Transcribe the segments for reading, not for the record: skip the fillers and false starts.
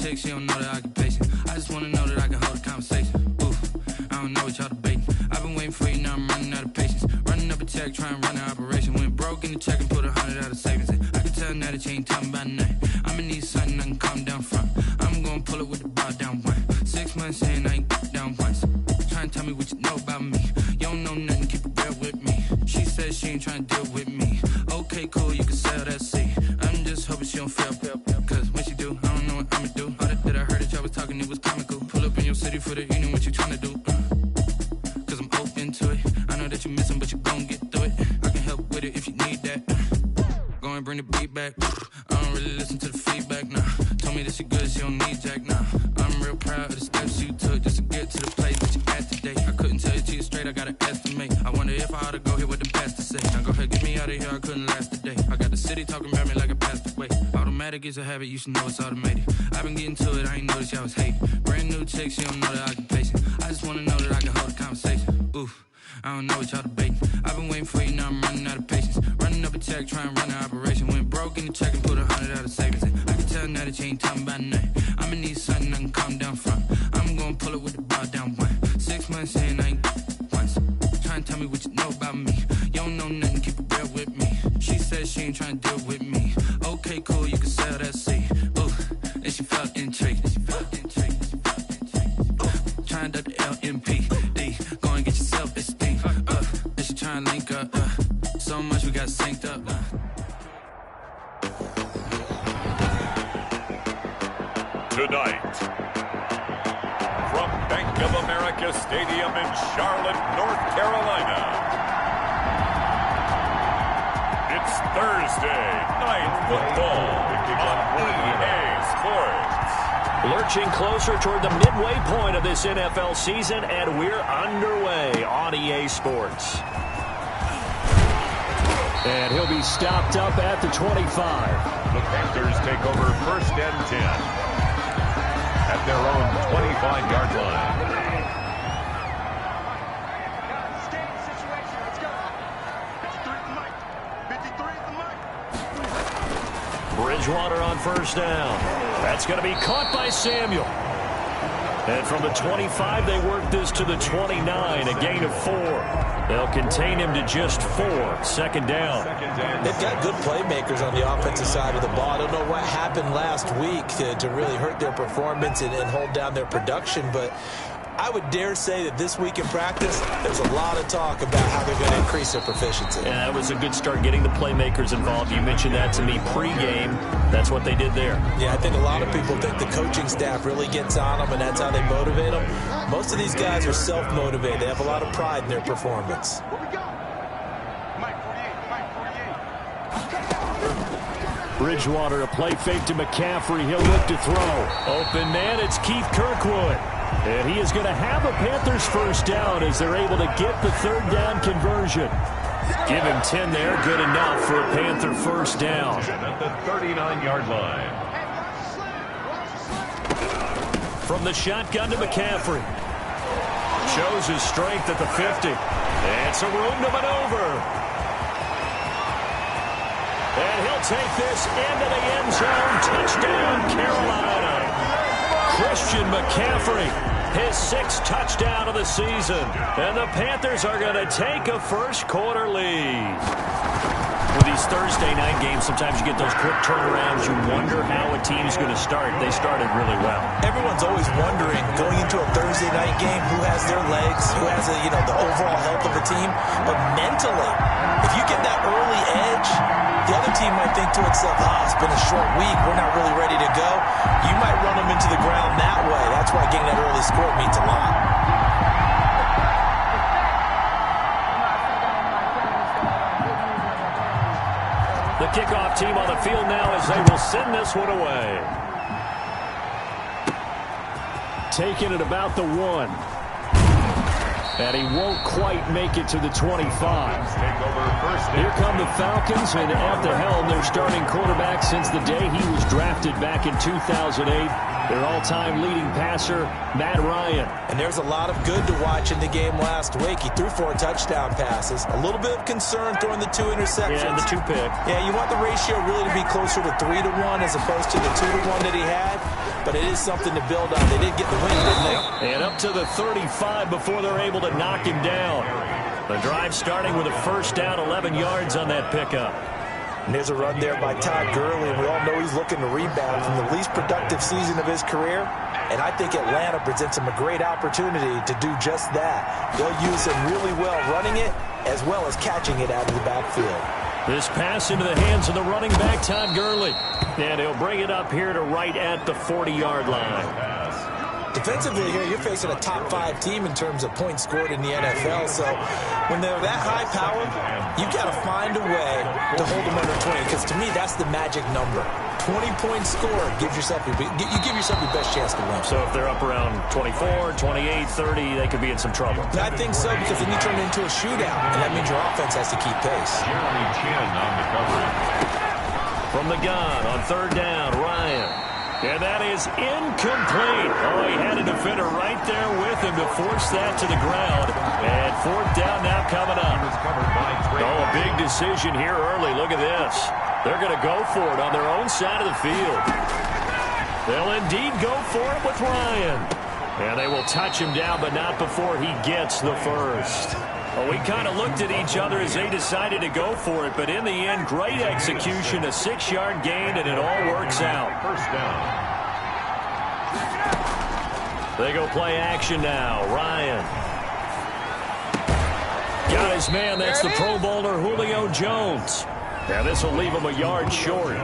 chick, she don't know the occupation. I just wanna know that I can hold a conversation. Oof, I don't know what y'all debating. I've been waiting for you, now I'm running out of patience. Running up a check, trying to run an operation. Went broke in the check and put 100 out of savings in. I can tell now that you ain't talking about nothing. I'ma need something I can calm down from. I'm gonna pull it with the bar down one. 6 months in, I ain't down once. Trying to tell me what you know about me. You don't know nothing, keep it real with me. She says she ain't trying to deal with me. Okay, cool, you can sell that seat. I'm just hoping she don't feel. Cause when she do, I don't know what I'ma do. All that I heard that y'all was talking, it was comical. Pull up in your city for the evening, what you trying to do? Cause I'm open to it. I know that you're missing, but you gon' get through it. I can help with it if you need that. Go and bring the beat back. I don't really listen to the feedback, nah. Told me that she good, she don't need jack, nah. I'm real proud of the steps you took just to get to the place that you at today. I couldn't tell you to you straight, I gotta estimate. I wonder if I ought to go here with the best to say. Now go ahead, get me out of here, I couldn't last a day. I got the city talking about me like I passed away. Automatic is a habit, you should know it's automated. I've been getting to it, I ain't noticed y'all was hating. Brand new chick, she don't know the occupation. I just wanna know that I can hold a conversation. Oof, I don't know what y'all debating. I've been waiting for you, now I'm running out of patience. Running up a check, trying to run an operation. Went broke in the check and put 100 out of savings in. I can tell now that you ain't talking about nothing. I'ma need something I can calm down from. I'm gonna pull it with the bar down one. 6 months in, I ain't once. Trying to tell me what you know about me. You don't know nothing, keep it real with me. She says she ain't trying to deal with me. Okay, cool, you can sell that seat. Ooh, and she felt intrigued. Trying to duck the LMPD. Go and get your self-esteem. And she trying to link up. So much we got synced up. Tonight, from Bank of America Stadium in Charlotte, North Carolina, it's Thursday Night Football on EA Sports. Lurching closer toward the midway point of this NFL season, and we're underway on EA Sports. And he'll be stopped up at the 25. The Panthers take over 1st and 10 at their own 25-yard line. Bridgewater on 1st down. That's going to be caught by Samuel. And from the 25, they work this to the 29, a gain of 4. They'll contain him to just 4, 2nd down. They've got good playmakers on the offensive side of the ball. I don't know what happened last week to really hurt their performance and hold down their production, but I would dare say that this week in practice, there's a lot of talk about how they're going to increase their proficiency. Yeah, that was a good start getting the playmakers involved. You mentioned that to me pregame. That's what they did there. Yeah, I think a lot of people think the coaching staff really gets on them, and that's how they motivate them. Most of these guys are self-motivated. They have a lot of pride in their performance. Bridgewater, a play fake to McCaffrey. He'll look to throw. Open man, it's Keith Kirkwood. And he is going to have a Panthers 1st down as they're able to get the 3rd down conversion. Give him 10 there, good enough for a Panther 1st down. At the 39-yard line. From the shotgun to McCaffrey. Shows his strength at the 50. And some room to maneuver. And he'll take this into the end zone. Touchdown, Carolina. Christian McCaffrey, his 6th touchdown of the season. And the Panthers are going to take a first-quarter lead. With these Thursday night games, sometimes you get those quick turnarounds. You wonder how a team's going to start. They started really well. Everyone's always wondering, going into a Thursday night game, who has their legs, who has the overall health of the team. But mentally, if you get that early edge, the other team might think to itself, it's been a short week, we're not really ready to go. You might run them into the ground that way. That's why getting that early score means a lot. The kickoff team on the field now as they will send this one away. Taking it about the 1. And he won't quite make it to the 25. Here come the Falcons, and at the helm, their starting quarterback since the day he was drafted back in 2008. Their all-time leading passer, Matt Ryan. And there's a lot of good to watch in the game last week. He threw 4 touchdown passes. A little bit of concern throwing the 2 interceptions. Yeah, the 2 pick. Yeah, you want the ratio really to be closer to 3-1 as opposed to the 2-1 that he had. but it is something to build on. They did get the win, didn't they? And up to the 35 before they're able to knock him down. The drive starting with a first down, 11 yards on that pickup. And there's a run there by Todd Gurley, and we all know he's looking to rebound from the least productive season of his career. And I think Atlanta presents him a great opportunity to do just that. They'll use him really well running it as well as catching it out of the backfield. This pass into the hands of the running back, Todd Gurley. And he'll bring it up here to right at the 40-yard line. Defensively here, you're facing a top-5 team in terms of points scored in the NFL. So when they're that high-powered, you've got to find a way to hold them under 20. Because to me, that's the magic number. 20 points scored, you give yourself your best chance to win. So if they're up around 24, 28, 30, they could be in some trouble. I think so, because then you turn it into a shootout, and that means your offense has to keep pace. Jeremy Chin on the coverage. From the gun on third down, Ryan. And that is incomplete. Oh, he had a defender right there with him to force that to the ground. And fourth down now coming up. Oh, a big decision here early. Look at this. They're going to go for it on their own side of the field. They'll indeed go for it with Ryan. And they will touch him down, but not before he gets the first. Well, we kind of looked at each other as they decided to go for it, but in the end, great execution, a 6-yard gain, and it all works out. First down. They go play action now. Ryan. Got his man. That's the Pro Bowler Julio Jones. Now this will leave him a yard short.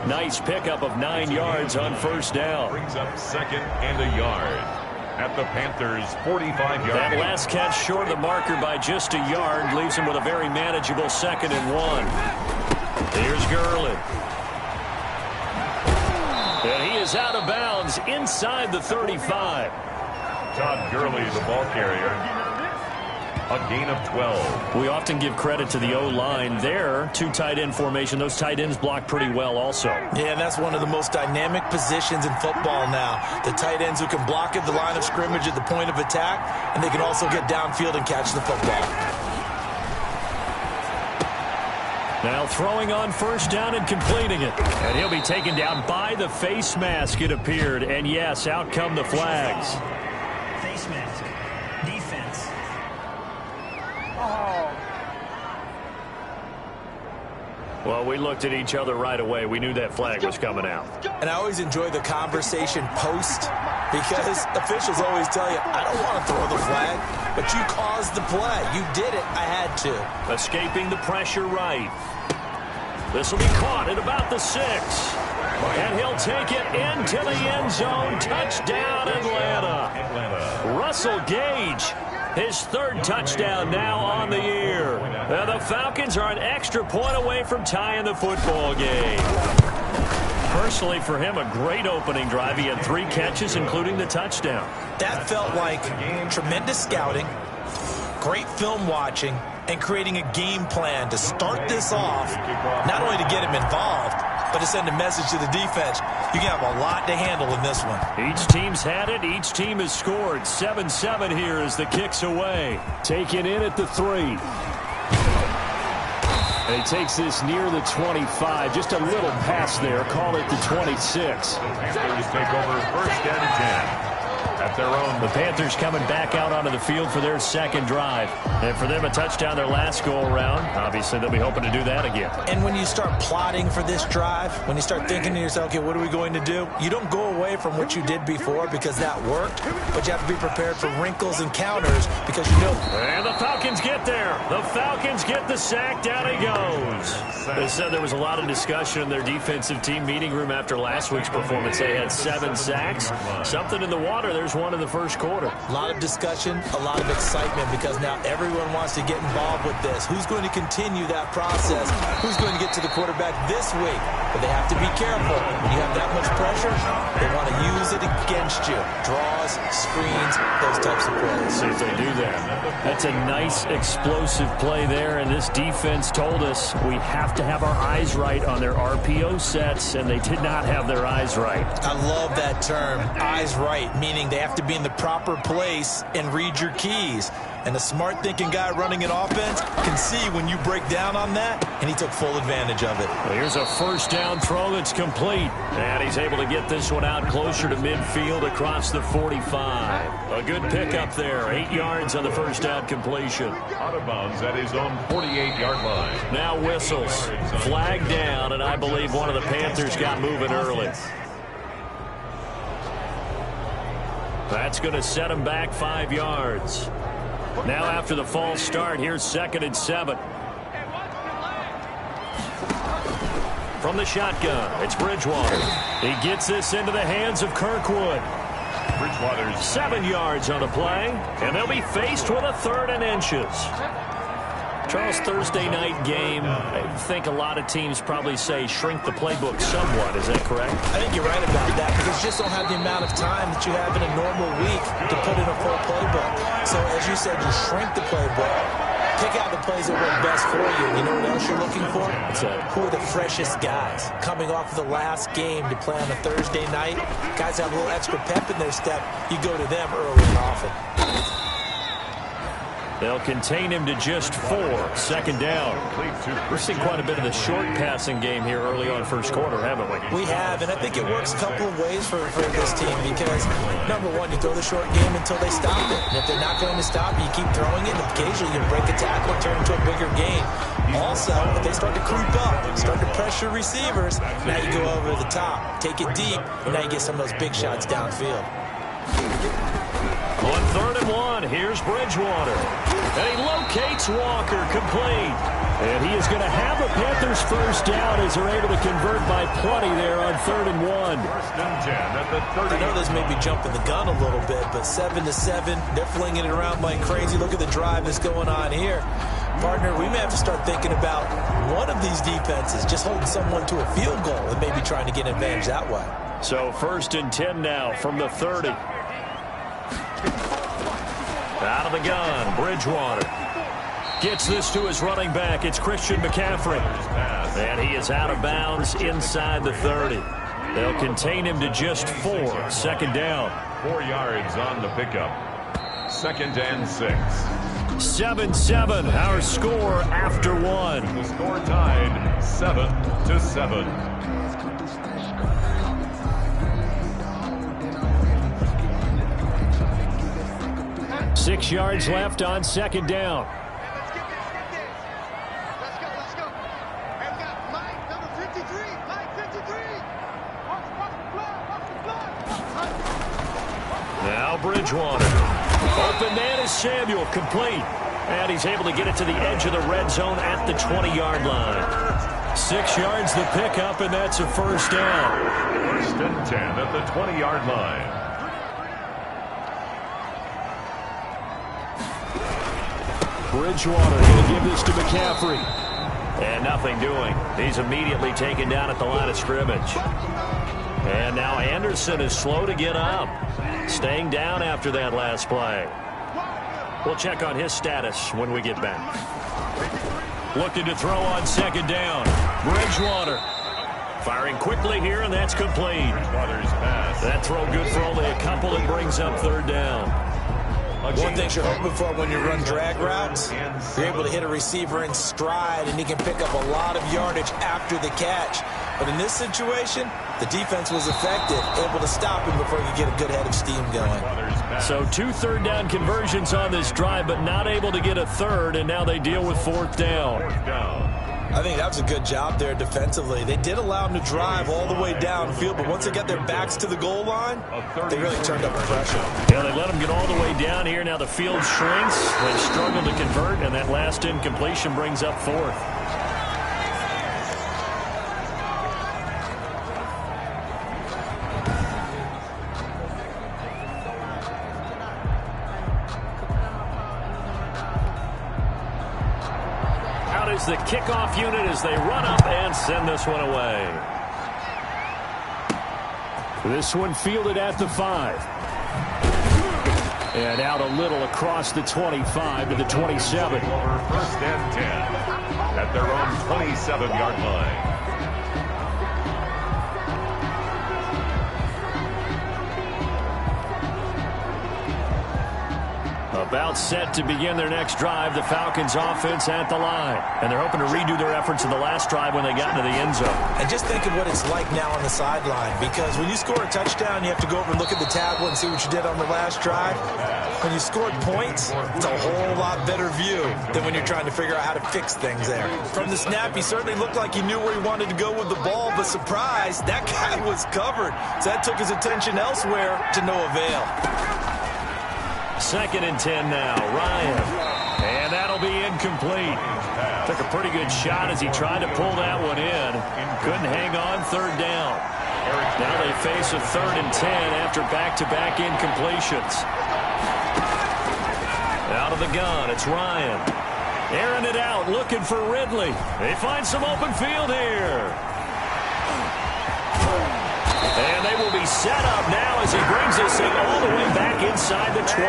Nice pickup of 9 yards on first down. Brings up second and a yard at the Panthers' 45-yard. That last catch short of the marker by just a yard leaves him with a very manageable 2nd and 1. Here's Gurley. And he is out of bounds inside the 35. Todd Gurley, the ball carrier. A gain of 12. We often give credit to the O-line there. 2 tight end formation. Those tight ends block pretty well also. Yeah, and that's one of the most dynamic positions in football now. The tight ends who can block at the line of scrimmage at the point of attack, and they can also get downfield and catch the football. Now throwing on first down and completing it. And he'll be taken down by the face mask, it appeared. And yes, out come the flags. Face mask. Defense. Well, we looked at each other right away. We knew that flag was coming out. And I always enjoy the conversation post, because officials always tell you, I don't want to throw the flag, but you caused the play. You did it. I had to. Escaping the pressure right. This will be caught at about the 6. And he'll take it into the end zone. Touchdown, Atlanta. Russell Gage. His 3rd touchdown now on the year. And the Falcons are an extra point away from tying the football game. Personally, for him, a great opening drive. He had 3 catches, including the touchdown. That felt like tremendous scouting, great film watching, and creating a game plan to start this off, not only to get him involved, but to send a message to the defense. You can have a lot to handle in this one. Each team's had it. Each team has scored. 7-7 here as the kick's away. Taken in at the 3. And he takes this near the 25. Just a little pass there. Call it the 26. Panthers take over first and 10. At their own. The Panthers coming back out onto the field for their 2nd drive. And for them, a touchdown their last go-around. Obviously, they'll be hoping to do that again. And when you start plotting for this drive, when you start thinking to yourself, okay, what are we going to do? You don't go away from what you did before because that worked, but you have to be prepared for wrinkles and counters because you know. And the Falcons get there. The Falcons get the sack. Down he goes. They said there was a lot of discussion in their defensive team meeting room after last week's performance. They had 7 sacks. Something in the water. There's one in the first quarter. A lot of discussion, a lot of excitement, because now everyone wants to get involved with this. Who's going to continue that process? Who's going to get to the quarterback this week? But they have to be careful. When you have that much pressure, they want to use it against you. Draws, screens, those types of plays. See if they do that. That's a nice explosive play there, and this defense told us we have to have our eyes right on their RPO sets, and they did not have their eyes right. I love that term, eyes right, meaning they have to be in the proper place and read your keys. And a smart-thinking guy running an offense can see when you break down on that, and he took full advantage of it. Well, here's a first down throw that's complete. And he's able to get this one out closer to midfield across the 45. A good pickup there. 8 yards on the first down completion. Out of bounds at his own 48-yard line. Now whistles. Flag down, and I believe one of the Panthers got moving early. That's going to set him back 5 yards. Now after the false start, here's 2nd and 7. From the shotgun, it's Bridgewater. He gets this into the hands of Kirkwood. Bridgewater's 7 yards on the play, and they'll be faced with a 3rd and inches. Charles, Thursday night game, I think a lot of teams probably say shrink the playbook somewhat. Is that correct? I think you're right about that because you just don't have the amount of time that you have in a normal week to put in a full playbook. So, as you said, you shrink the playbook, pick out the plays that work best for you. You know what else you're looking for? Who are the freshest guys coming off of the last game to play on a Thursday night? Guys have a little extra pep in their step. You go to them early and often. They'll contain him to just 4. 2nd down. We've seen quite a bit of the short passing game here early on first quarter, haven't we? We have, and I think it works a couple of ways for this team because, number one, you throw the short game until they stop it. And if they're not going to stop it, you keep throwing it, and occasionally you break a tackle and turn it into a bigger game. Also, if they start to creep up, start to pressure receivers, now you go over the top, take it deep, and now you get some of those big shots downfield. On 3rd and 1, here's Bridgewater. And he locates Walker, complete. And he is going to have a Panthers first down as they're able to convert by plenty there on 3rd and 1. First and 10 at the 30. I know this may be jumping the gun a little bit, but 7-7, they're flinging it around like crazy. Look at the drive that's going on here. Partner, we may have to start thinking about one of these defenses just holding someone to a field goal and maybe trying to get an advantage that way. So 1st and 10 now from the 30. Out of the gun, Bridgewater. Gets this to his running back. It's Christian McCaffrey. And he is out of bounds inside the 30. They'll contain him to just 4. 2nd down. 4 yards on the pickup. 2nd and 6. 7-7, our score after 1. The score tied 7-7. 6 yards left on 2nd down. Let's go. And we got Mike, number 53. Mike, 53. Now Bridgewater. Open man is Samuel, complete. And he's able to get it to the edge of the red zone at the 20-yard line. 6 yards the pickup, and that's a first down. 1st and 10 at the 20-yard line. Bridgewater going to give this to McCaffrey. And nothing doing. He's immediately taken down at the line of scrimmage. And now Anderson is slow to get up. Staying down after that last play. We'll check on his status when we get back. Looking to throw on 2nd down. Bridgewater. Firing quickly here, and that's complete. Bridgewater's pass. That throw good for only a couple. It brings up 3rd down. One thing you're hoping for when you run drag routes, you're able to hit a receiver in stride, and he can pick up a lot of yardage after the catch. But in this situation, the defense was effective, able to stop him before he could get a good head of steam going. So 2 third down conversions on this drive, but not able to get a 3rd, and now they deal with 4th down. I think that was a good job there defensively. They did allow him to drive all the way downfield, but once they got their backs to the goal line, they really turned up the pressure. Yeah, they let him get all the way down here. Now the field shrinks. They struggle to convert, and that last incompletion brings up 4th. The kickoff unit as they run up and send this one away. This one fielded at the 5. And out a little across the 25 to the 27. 1st and 10 at their own 27-yard line. About set to begin their next drive, the Falcons offense at the line. And they're hoping to redo their efforts in the last drive when they got into the end zone. And just think of what it's like now on the sideline, because when you score a touchdown, you have to go over and look at the tablet and see what you did on the last drive. When you scored points, it's a whole lot better view than when you're trying to figure out how to fix things there. From the snap, he certainly looked like he knew where he wanted to go with the ball, but surprise, that guy was covered. So that took his attention elsewhere to no avail. 2nd and 10 now. Ryan. And that'll be incomplete. Took a pretty good shot as he tried to pull that one in. Couldn't hang on 3rd down. Now they face a 3rd and 10 after back-to-back incompletions. Out of the gun, it's Ryan. Airing it out, looking for Ridley. They find some open field here. And they will be set up now as he brings this thing all the way back inside the 20.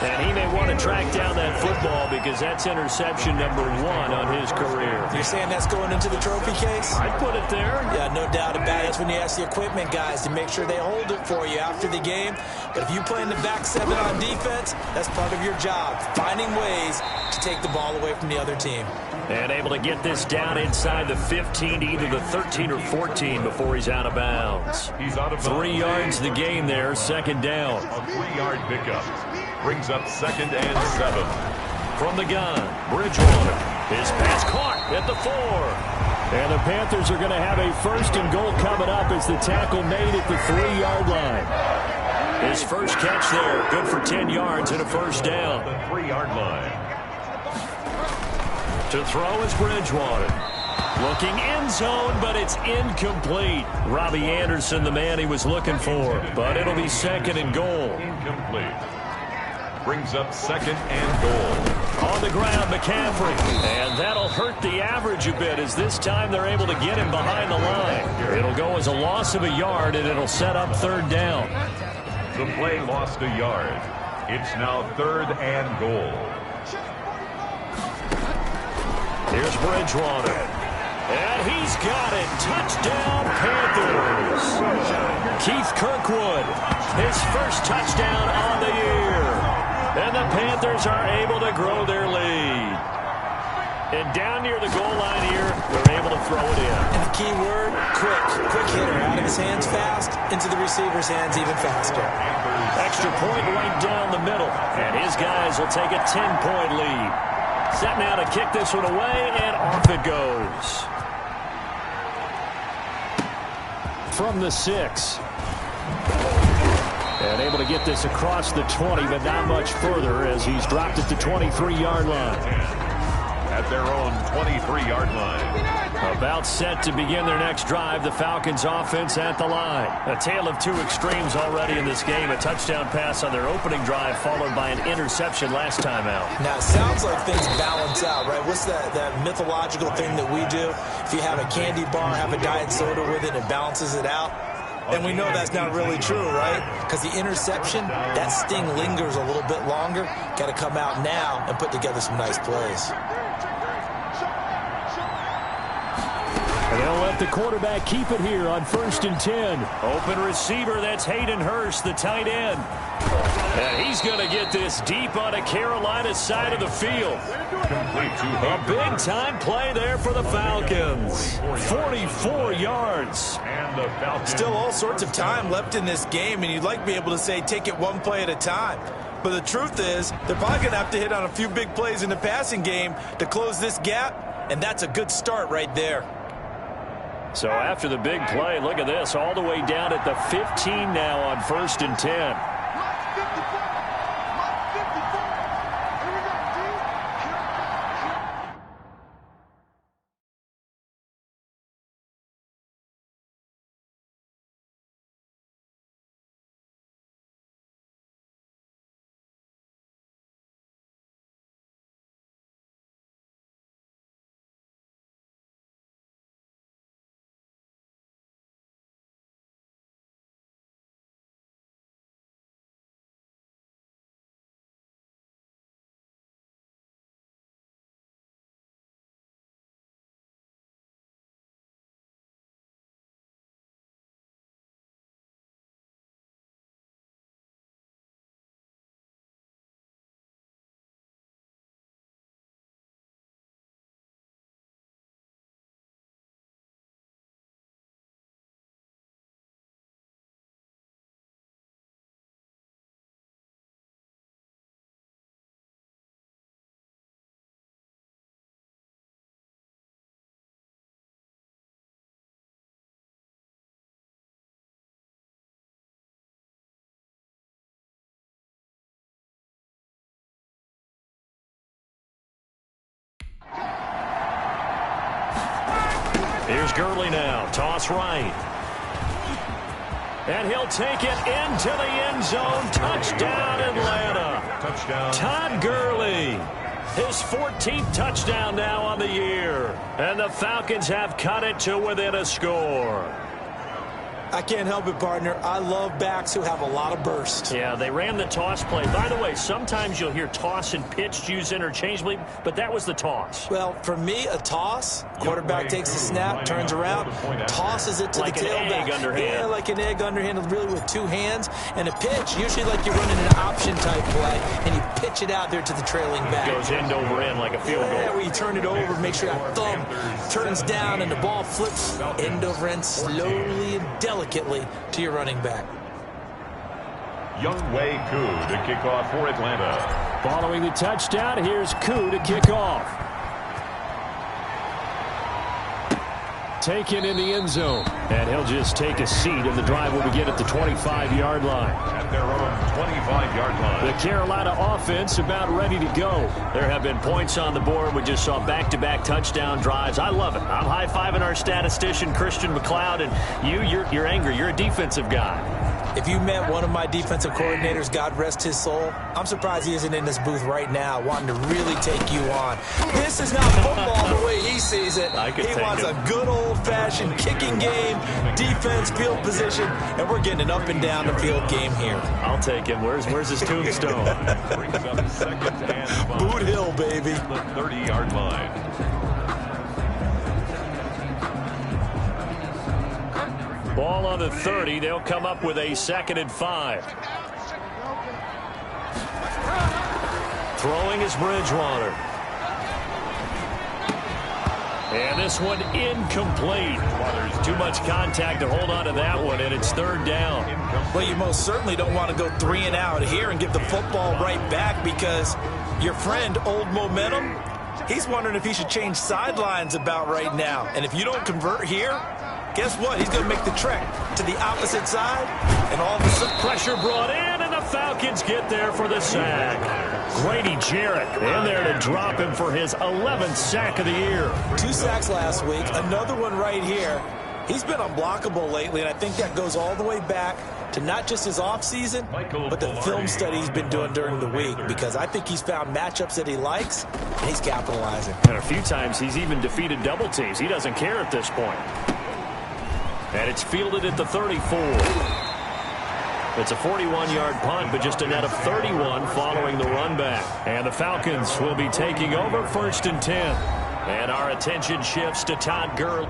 And he may want to track down that football because that's interception number 1 on his career. You're saying that's going into the trophy case? I'd put it there. Yeah, no doubt about it. That's when you ask the equipment guys to make sure they hold it for you after the game. But if you play in the back 7 on defense, that's part of your job, finding ways to take the ball away from the other team. And able to get this down inside the 15 to either the 13 or 14 before he's out of bounds. He's out of bounds. 3 yards the game there, 2nd down. A 3-yard pickup. Brings up 2nd and 7. From the gun, Bridgewater. His pass caught at the 4. And the Panthers are going to have a 1st and goal coming up as the tackle made at the 3-yard line. His first catch there, good for 10 yards and a 1st down. The 3-yard line. To throw is Bridgewater. Looking end zone, but it's incomplete. Robbie Anderson, the man he was looking for. But it'll be 2nd and goal. Incomplete. Brings up 2nd and goal. On the ground, McCaffrey. And that'll hurt the average a bit as this time they're able to get him behind the line. It'll go as a loss of a yard, and it'll set up 3rd down. The play lost a yard. It's now 3rd and goal. Here's Bridgewater. And he's got it. Touchdown, Panthers. Keith Kirkwood, his first touchdown on the year. And the Panthers are able to grow their lead. And down near the goal line here, they're able to throw it in. And the key word, quick. Quick hitter. Out of his hands fast, into the receiver's hands even faster. Extra point right down the middle. And his guys will take a 10-point lead. Set now to kick this one away, and off it goes. From the 6. And able to get this across the 20, but not much further as he's dropped it to 23-yard line. At their own 23-yard line. About set to begin their next drive, the Falcons offense at the line. A tale of 2 extremes already in this game. A touchdown pass on their opening drive followed by an interception last time out. Now, it sounds like things balance out, right? What's that mythological thing that we do? If you have a candy bar, have a diet soda with it, it balances it out. And we know that's not really true, right? Because the interception, that sting lingers a little bit longer. Got to come out now and put together some nice plays. And they'll let the quarterback keep it here on 1st and 10. Open receiver, that's Hayden Hurst, the tight end. And he's going to get this deep on a Carolina side of the field. A big-time play there for the Falcons. 44 yards. Still all sorts of time left in this game, and you'd like to be able to say take it one play at a time. But the truth is, they're probably going to have to hit on a few big plays in the passing game to close this gap, and that's a good start right there. So after the big play, look at this, all the way down at the 15 now on 1st and 10. Here's Gurley now. Toss right. And he'll take it into the end zone. Touchdown, Atlanta. Touchdown. Todd Gurley. His 14th touchdown now on the year. And the Falcons have cut it to within a score. I can't help it, partner. I love backs who have a lot of burst. Yeah, they ran the toss play. By the way, sometimes you'll hear toss and pitch used interchangeably, but that was the toss. Well, for me, a toss, quarterback takes the snap, turns around, tosses it to like the tailback. Like an egg underhand. Yeah, like an egg underhand, really with two hands. And a pitch, usually like you're running an option-type play, and you pitch it out there to the trailing back. Goes end over end like a field goal. Yeah, where you turn it over, make sure that thumb turns down, and the ball flips end over end slowly and delicately to your running back. Younghoe Koo to kick off for Atlanta. Following the touchdown, here's Koo to kick off. Taken in the end zone. And he'll just take a seat, and the drive will begin at the 25-yard line. At their own 25-yard line. The Carolina offense about ready to go. There have been points on the board. We just saw back-to-back touchdown drives. I love it. I'm high-fiving our statistician, Christian McLeod, and you're angry. You're a defensive guy. If you met one of my defensive coordinators, God rest his soul, I'm surprised he isn't in this booth right now wanting to really take you on. This is not football the way he sees it. He wants a good old-fashioned kicking game, defense, field position, and we're getting an up-and-down-the-field game here. I'll take him. Where's his tombstone? Brings up second and 5. Boot Hill, baby. The 30-yard line. Ball on the 30. They'll come up with a 2nd and 5. Throwing is Bridgewater. And this one incomplete. There's too much contact to hold on to that one, and it's 3rd down. Well, you most certainly don't want to go 3 and out here and give the football right back, because your friend, Old Momentum, he's wondering if he should change sidelines about right now. And if you don't convert here, guess what? He's going to make the trek to the opposite side, and all of a sudden pressure brought in, and the Falcons get there for the sack. Grady Jarrett in there to drop him for his 11th sack of the year. 2 sacks last week, another one right here. He's been unblockable lately, and I think that goes all the way back to not just his offseason, but the film study he's been doing during the week, because I think he's found matchups that he likes, and he's capitalizing. And a few times he's even defeated double teams. He doesn't care at this point. And it's fielded at the 34. It's a 41-yard punt, but just a net of 31 following the run back. And the Falcons will be taking over 1st and 10. And our attention shifts to Todd Gurley.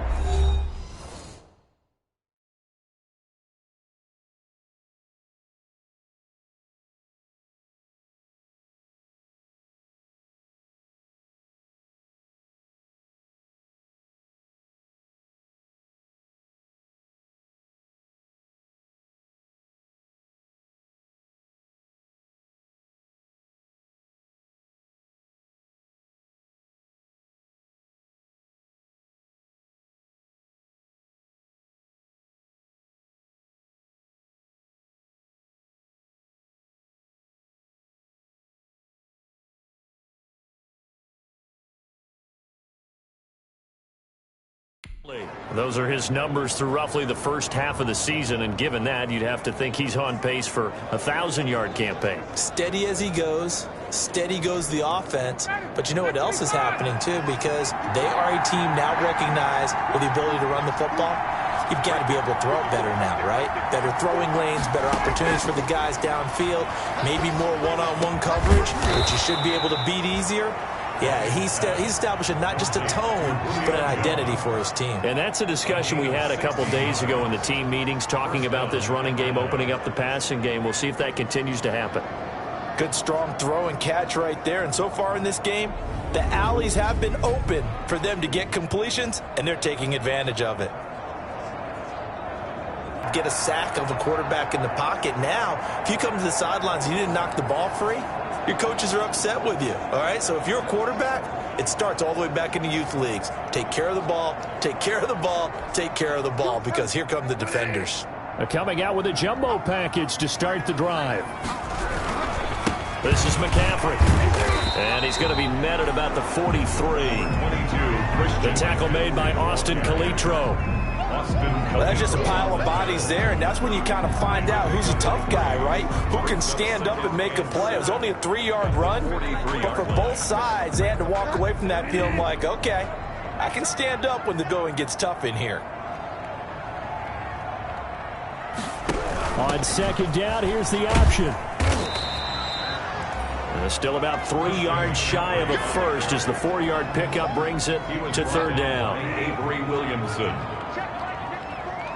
Those are his numbers through roughly the first half of the season, and given that, you'd have to think he's on pace for a 1,000-yard campaign. Steady as he goes, steady goes the offense, but you know what else is happening too, because they are a team now recognized with the ability to run the football. You've got to be able to throw it better now, right? Better throwing lanes, better opportunities for the guys downfield, maybe more one-on-one coverage, which you should be able to beat easier. Yeah, he's establishing not just a tone, but an identity for his team. And that's a discussion we had a couple days ago in the team meetings, talking about this running game, opening up the passing game. We'll see if that continues to happen. Good, strong throw and catch right there. And so far in this game, the alleys have been open for them to get completions, and they're taking advantage of it. Get a sack of a quarterback in the pocket. Now, if you come to the sidelines and you didn't knock the ball free, your coaches are upset with you, all right? So if you're a quarterback, it starts all the way back in the youth leagues. Take care of the ball, take care of the ball, take care of the ball, because here come the defenders. They're coming out with a jumbo package to start the drive. This is McCaffrey. And he's going to be met at about the 43. 22, The tackle made by Austin Calitro. Well, that's just a pile of bodies there, and that's when you kind of find out who's a tough guy, right? Who can stand up and make a play. It was only a 3-yard run, but for both sides, they had to walk away from that feeling like, okay, I can stand up when the going gets tough in here. On second down, here's the option. Still about 3 yards shy of a first as the 4-yard pickup brings it to third down. Avery Williamson.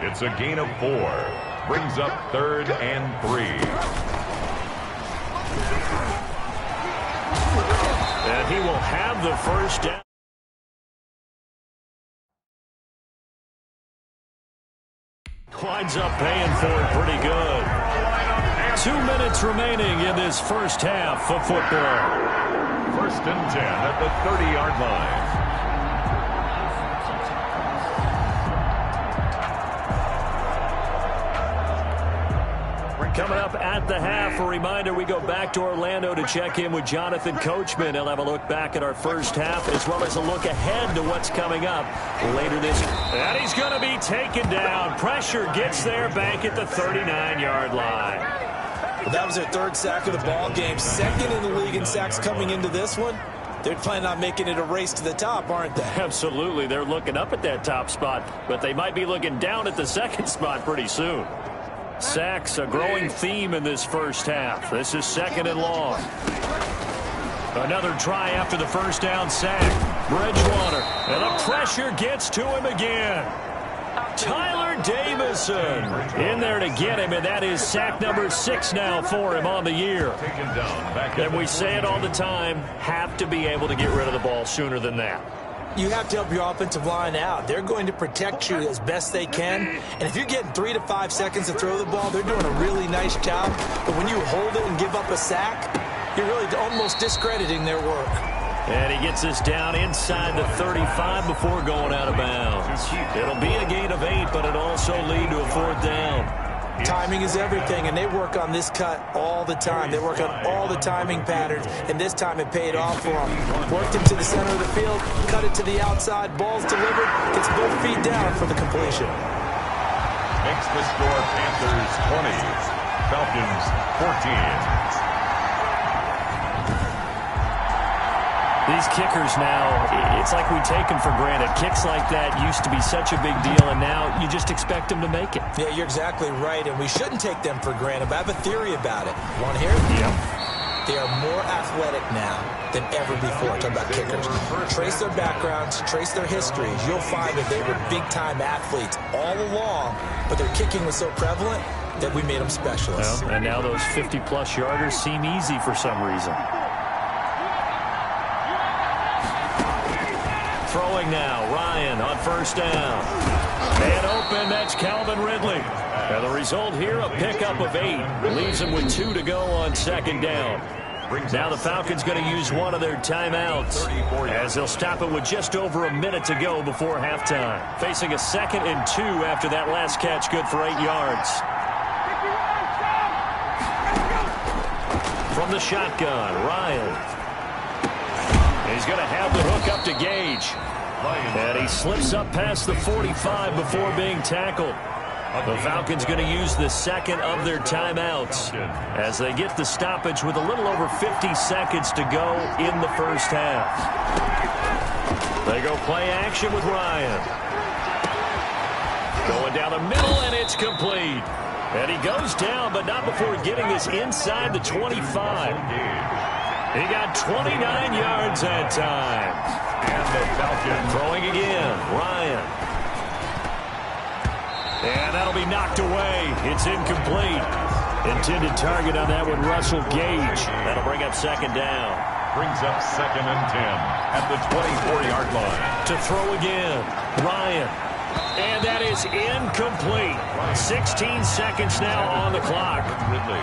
It's a gain of 4. Brings up 3rd and 3. And he will have the first down. Winds up paying for it pretty good. 2 minutes remaining in this first half of football. 1st and 10 at the 30-yard line. Coming up at the half, a reminder, we go back to Orlando to check in with Jonathan Coachman. He'll have a look back at our first half as well as a look ahead to what's coming up later this year. And he's going to be taken down. Pressure gets there back at the 39-yard line. Well, that was their 3rd sack of the ball game. 2nd in the league in sacks coming into this one. They're planning on making it a race to the top, aren't they? Absolutely. They're looking up at that top spot, but they might be looking down at the 2nd spot pretty soon. Sacks, a growing theme in this first half. This is 2nd and long. Another try after the first down sack. Bridgewater, and the pressure gets to him again. Tyler Davison in there to get him, and that is sack number 6 now for him on the year. And we say it all the time, have to be able to get rid of the ball sooner than that. You have to help your offensive line out. They're going to protect you as best they can. And if you're getting 3 to 5 seconds to throw the ball, they're doing a really nice job. But when you hold it and give up a sack, you're really almost discrediting their work. And he gets us down inside the 35 before going out of bounds. It'll be a gain of 8, but it'll also lead to a 4th down. Timing is everything, and they work on this cut all the time. They work on all the timing patterns, and this time it paid off for them. Worked him to the center of the field, cut it to the outside, ball's delivered, gets both feet down for the completion. Makes the score Panthers 20, Falcons 14. These kickers now, it's like we take them for granted. Kicks like that used to be such a big deal, and now you just expect them to make it. Yeah, you're exactly right, and we shouldn't take them for granted, but I have a theory about it. Want to hear it? Yeah. They are more athletic now than ever before. Talking about kickers. Trace their backgrounds, trace their histories. You'll find that they were big-time athletes all along, but their kicking was so prevalent that we made them specialists. Well, and now those 50-plus yarders seem easy for some reason. Throwing now, Ryan on first down. And open, that's Calvin Ridley. And the result here, a pickup of 8. Leaves him with 2 to go on 2nd down. Now the Falcons going to use one of their timeouts as they'll stop it with just over a minute to go before halftime. Facing a 2nd and 2 after that last catch, good for 8 yards. From the shotgun, Ryan. He's going to have the hook up to Gage. And he slips up past the 45 before being tackled. The Falcons going to use the 2nd of their timeouts as they get the stoppage with a little over 50 seconds to go in the first half. They go play action with Ryan. Going down the middle, and it's complete. And he goes down, but not before getting this inside the 25. He got 29 yards that time. And the Falcons throwing again. Ryan. And that'll be knocked away. It's incomplete. Intended target on that one, Russell Gage. That'll bring up 2nd down. Brings up 2nd and 10 at the 24-yard line. To throw again. Ryan. And that is incomplete. 16 seconds now on the clock.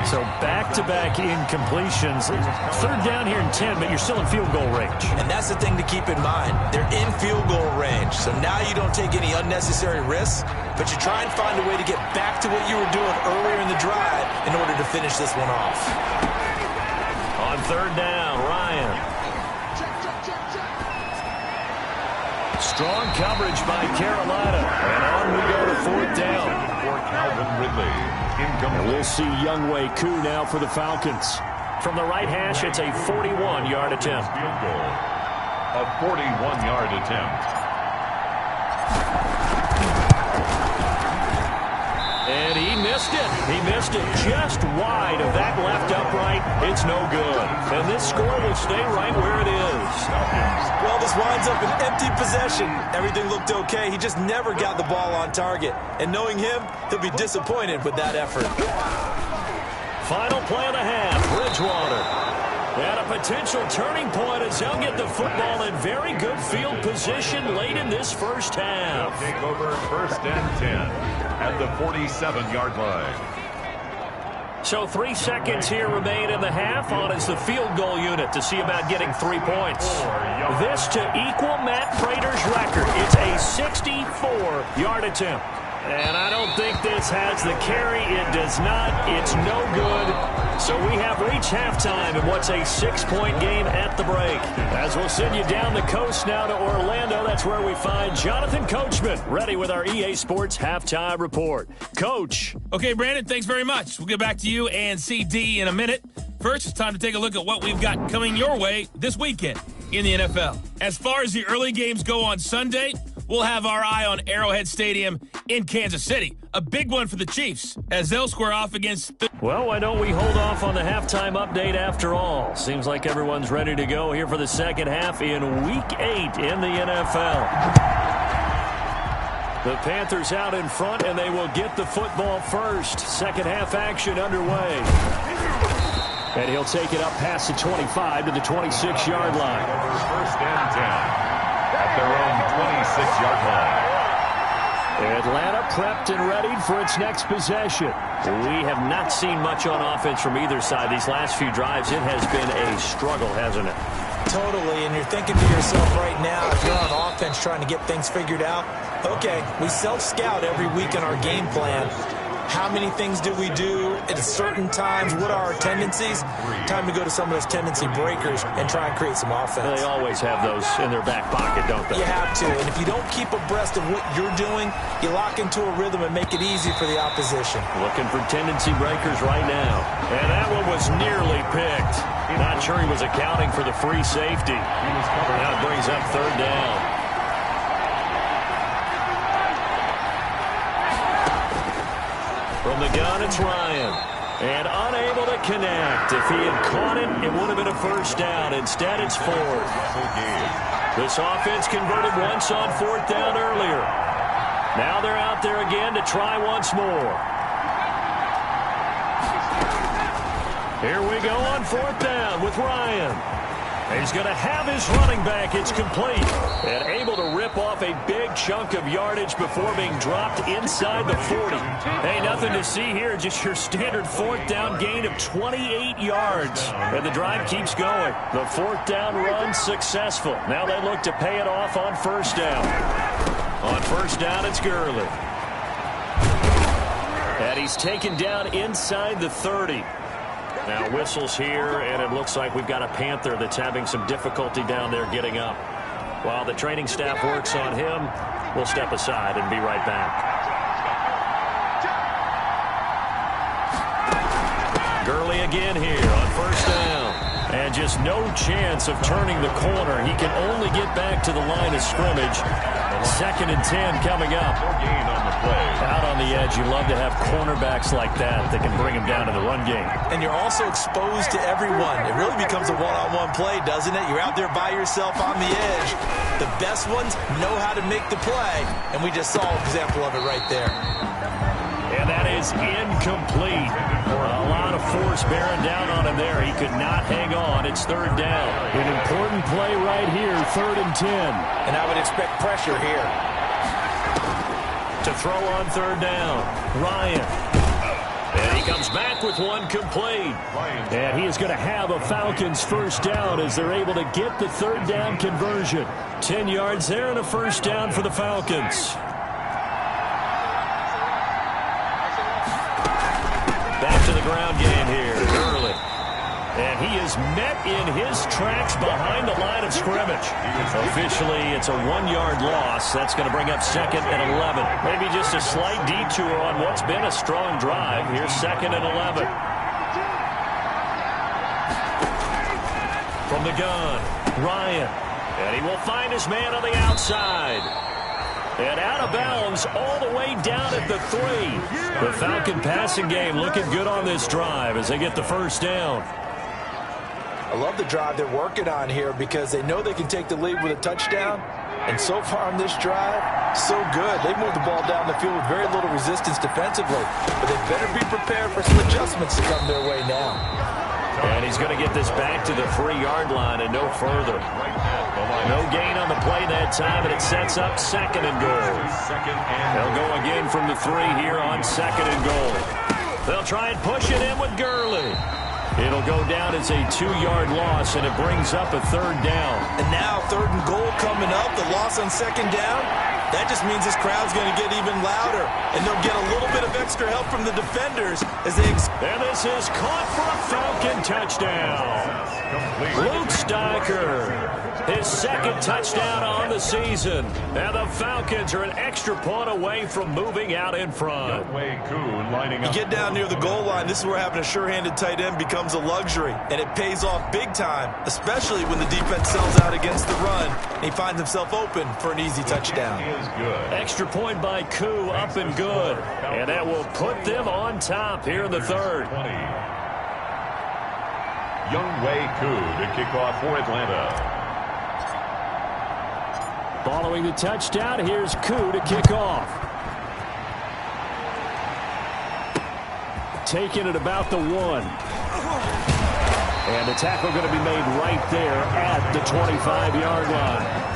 So back-to-back incompletions. 3rd down here in 10, but you're still in field goal range. And that's the thing to keep in mind. They're in field goal range. So now you don't take any unnecessary risks, but you try and find a way to get back to what you were doing earlier in the drive in order to finish this one off. On 3rd down, Ryan. Strong coverage by Carolina. And on we go to fourth down. For Calvin Ridley. And we'll see Younghoe Koo now for the Falcons. From the right hash, it's a 41-yard attempt. Field goal. A 41-yard attempt. And he missed it. He missed it just wide of that left upright. It's no good. And this score will stay right where it is. Well, this winds up an empty possession. Everything looked okay. He just never got the ball on target. And knowing him, he'll be disappointed with that effort. Final play of the half, Bridgewater. And a potential turning point as he'll get the football in very good field position late in this first half. Take over first and 10 at the 47-yard line. So 3 seconds here remain in the half on as the field goal unit to see about getting 3 points. This to equal Matt Prater's record. It's a 64-yard attempt. And I don't think this has the carry. It does not. It's no good. So we have reached halftime in what's a 6-point game at the break. As we'll send you down the coast now to Orlando, that's where we find Jonathan Coachman ready with our EA Sports Halftime Report. Coach. Okay, Brandon, thanks very much. We'll get back to you and CD in a minute. First, it's time to take a look at what we've got coming your way this weekend in the NFL. As far as the early games go on Sunday, we'll have our eye on Arrowhead Stadium in Kansas City. A big one for the Chiefs as they'll square off against... Well, why don't we hold off on the halftime update after all? Seems like everyone's ready to go here for the second half in Week 8 in the NFL. The Panthers out in front, and they will get the football first. Second half action underway. And he'll take it up past the 25 to the 26-yard line. First and 10 at their own 26-yard line. Atlanta prepped and ready for its next possession. We have not seen much on offense from either side. These last few drives, it has been a struggle, hasn't it? Totally, and you're thinking to yourself right now, if you're on offense trying to get things figured out, okay, we self-scout every week in our game plan. How many things do we do at certain times? What are our tendencies? Time to go to some of those tendency breakers and try and create some offense. They always have those in their back pocket, don't they? You have to, and if you don't keep abreast of what you're doing, you lock into a rhythm and make it easy for the opposition. Looking for tendency breakers right now. And that one was nearly picked. Not sure he was accounting for the free safety. That brings up third down. From the gun, it's Ryan. And unable to connect. If he had caught it, it would have been a first down. Instead, it's fourth. This offense converted once on fourth down earlier. Now they're out there again to try once more. Here we go on fourth down with Ryan. He's going to have his running back. It's complete. And able to rip off a big chunk of yardage before being dropped inside the 40. Hey, nothing to see here. Just your standard fourth down gain of 28 yards. And the drive keeps going. The fourth down run successful. Now they look to pay it off on first down. On first down, it's Gurley. And he's taken down inside the 30. Now whistles here, and it looks like we've got a Panther that's having some difficulty down there getting up. While the training staff works on him, we'll step aside and be right back. Gurley again here on first down. And just no chance of turning the corner. He can only get back to the line of scrimmage. Second and 10 coming up. Gain on the play. Out on the edge, you love to have cornerbacks like that that can bring him down to the run game. And you're also exposed to everyone. It really becomes a one-on-one play, doesn't it? You're out there by yourself on the edge. The best ones know how to make the play, and we just saw an example of it right there. And that is incomplete. A lot of force bearing down on him there. He could not hang on. It's third down. An important play right here, 3rd and 10. And I would expect pressure here. To throw on third down, Ryan. And he comes back with one complete. And he is going to have a Falcons first down as they're able to get the third down conversion. 10 yards there and a first down for the Falcons. Back to the ground game here early. And he is met in his tracks behind the line of scrimmage. Officially, it's a 1-yard loss. That's going to bring up 2nd and 11. Maybe just a slight detour on what's been a strong drive. Here's 2nd and 11. From the gun, Ryan. And he will find his man on the outside. And out of bounds all the way down at the 3. The Falcon passing game looking good on this drive as they get the first down. I love the drive they're working on here because they know they can take the lead with a touchdown. And so far on this drive, so good. They moved the ball down the field with very little resistance defensively. But they better be prepared for some adjustments to come their way now. And he's going to get this back to the 3-yard line and no further. No gain on the play that time, and it sets up 2nd and goal. They'll go again from the 3 here on 2nd and goal. They'll try and push it in with Gurley. It'll go down as a 2-yard loss, and it brings up a 3rd down. And now 3rd and goal coming up, the loss on 2nd down. That just means this crowd's going to get even louder, and they'll get a little bit of extra help from the defenders as they... And this is caught for a Falcon touchdown. Luke Steicher, his 2nd touchdown on the season. And the Falcons are an extra point away from moving out in front. You get down near the goal line, this is where having a sure-handed tight end becomes a luxury, and it pays off big time, especially when the defense sells out against the run, and he finds himself open for an easy touchdown. Extra point by Koo, up and good. And that will put them on top here in the 3rd. Younghoe Koo to kick off for Atlanta. Following the touchdown, here's Koo to kick off. Taking it about the 1. And the tackle going to be made right there at the 25-yard line.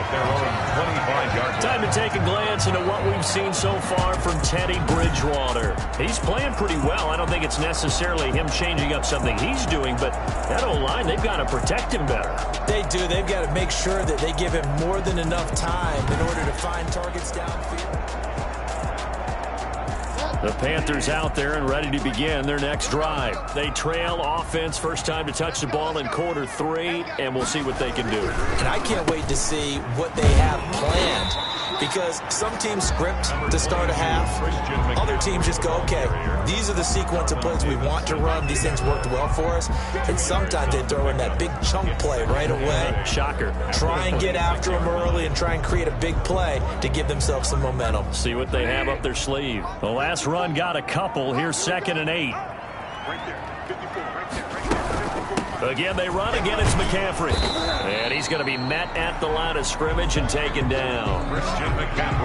Their own 25-yard line. Time to take a glance into what we've seen so far from Teddy Bridgewater. He's playing pretty well. I don't think it's necessarily him changing up something he's doing, but that O-line, they've got to protect him better. They do. They've got to make sure that they give him more than enough time in order to find targets downfield. The Panthers out there and ready to begin their next drive. They trail offense, first time to touch the ball in quarter 3, and we'll see what they can do. And I can't wait to see what they have planned, because some teams script to start a half. Other teams just go, okay, these are the sequence of plays we want to run. These things worked well for us. And sometimes they throw in that big chunk play right away. Shocker. Try and get after them early and try and create a big play to give themselves some momentum. See what they have up their sleeve. The last run got a couple. Here's 2nd and 8. Again, they run. Again, it's McCaffrey. And he's going to be met at the line of scrimmage and taken down.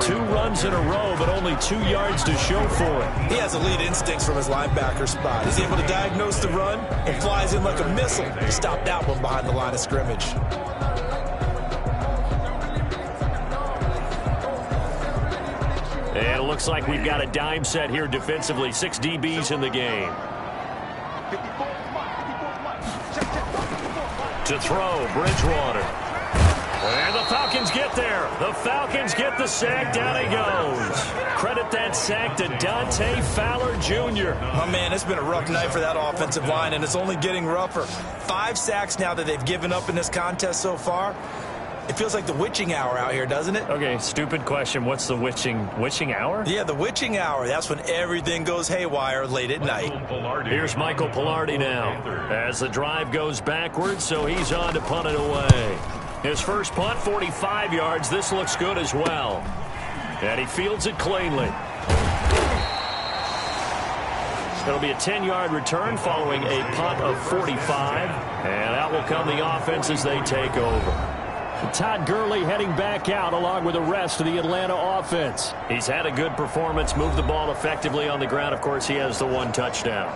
2 runs in a row, but only 2 yards to show for it. He has elite instincts from his linebacker spot. He's able to diagnose the run and flies in like a missile to stop that one behind the line of scrimmage. And it looks like we've got a dime set here defensively. 6 DBs in the game. To throw, Bridgewater. And the Falcons get there. The Falcons get the sack. Down he goes. Credit that sack to Dante Fowler Jr. Oh, man, it's been a rough night for that offensive line, and it's only getting rougher. 5 sacks now that they've given up in this contest so far. It feels like the witching hour out here, doesn't it? Okay, stupid question. What's the witching hour? Yeah, the witching hour. That's when everything goes haywire late at night. Here's Michael Pilardi now as the drive goes backwards, so he's on to punt it away. His first punt, 45 yards. This looks good as well. And he fields it cleanly. It'll be a 10-yard return following a punt of 45. And out will come the offense as they take over. Todd Gurley heading back out along with the rest of the Atlanta offense. He's had a good performance, moved the ball effectively on the ground. Of course, he has the 1 touchdown.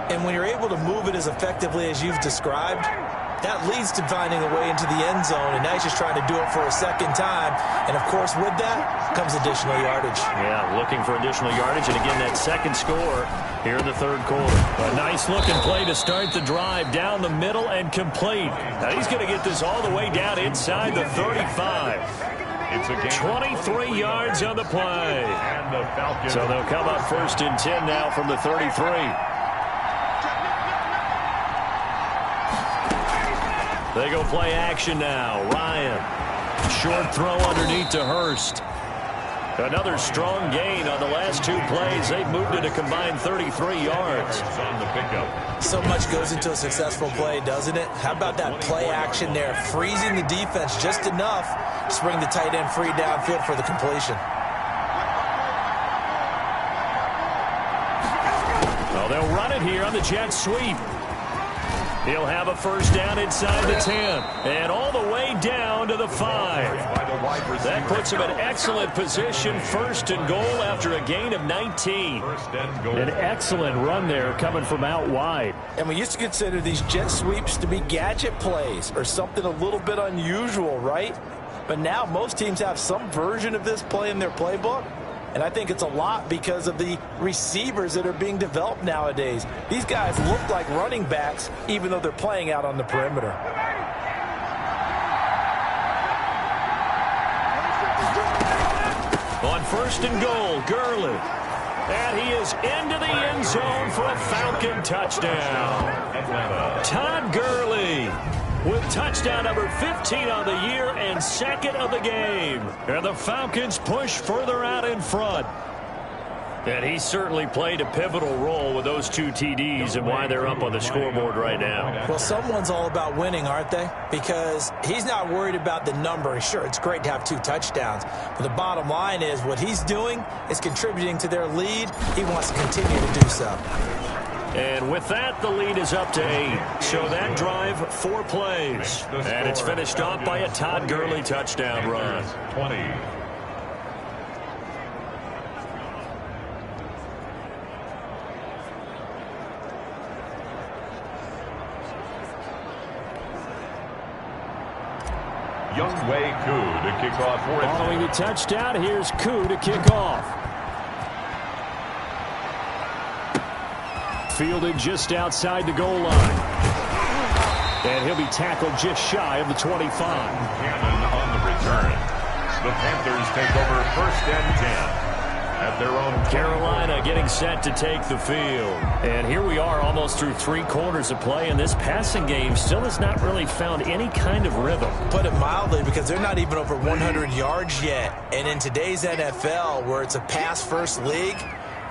And when you're able to move it as effectively as you've described, that leads to finding a way into the end zone, and now he's just trying to do it for a second time. And, of course, with that comes additional yardage. Yeah, looking for additional yardage, and again, that second score here in the 3rd quarter. A nice-looking play to start the drive down the middle and complete. Now he's going to get this all the way down inside the 35. It's a 23 yards on the play. So they'll come up 1st and 10 now from the 33. They go play action now. Ryan. Short throw underneath to Hurst. Another strong gain on the last 2 plays. They've moved it a combined 33 yards. On the pickup. So much goes into a successful play, doesn't it? How about that play action there? Freezing the defense just enough to bring the tight end free downfield for the completion. Well, they'll run it here on the jet sweep. He'll have a first down inside the 10 and all the way down to the 5. That puts him in excellent position, first and goal after a gain of 19. An excellent run there coming from out wide. And we used to consider these jet sweeps to be gadget plays or something a little bit unusual, right? But now most teams have some version of this play in their playbook. And I think it's a lot because of the receivers that are being developed nowadays. These guys look like running backs, even though they're playing out on the perimeter. On first and goal, Gurley. And he is into the end zone for a Falcon touchdown. Todd Gurley with touchdown number 15 on the year and second of the game. And the Falcons push further out in front. And he certainly played a pivotal role with those 2 TDs and why they're up on the scoreboard right now. Well, someone's all about winning, aren't they? Because he's not worried about the number. Sure, it's great to have 2 touchdowns. But the bottom line is what he's doing is contributing to their lead. He wants to continue to do so. And with that, the lead is up to 8. So that drive, 4 plays. And it's finished off by a Todd Gurley touchdown run. 20. Younghoe Koo to kick off for it. Following the touchdown, here's Koo to kick off. Fielded just outside the goal line. And he'll be tackled just shy of the 25. Cannon on the return. The Panthers take over first and 10. At their own Carolina getting set to take the field. And here we are almost through 3 quarters of play, and this passing game still has not really found any kind of rhythm. Put it mildly, because they're not even over 100 yards yet. And in today's NFL, where it's a pass-first league,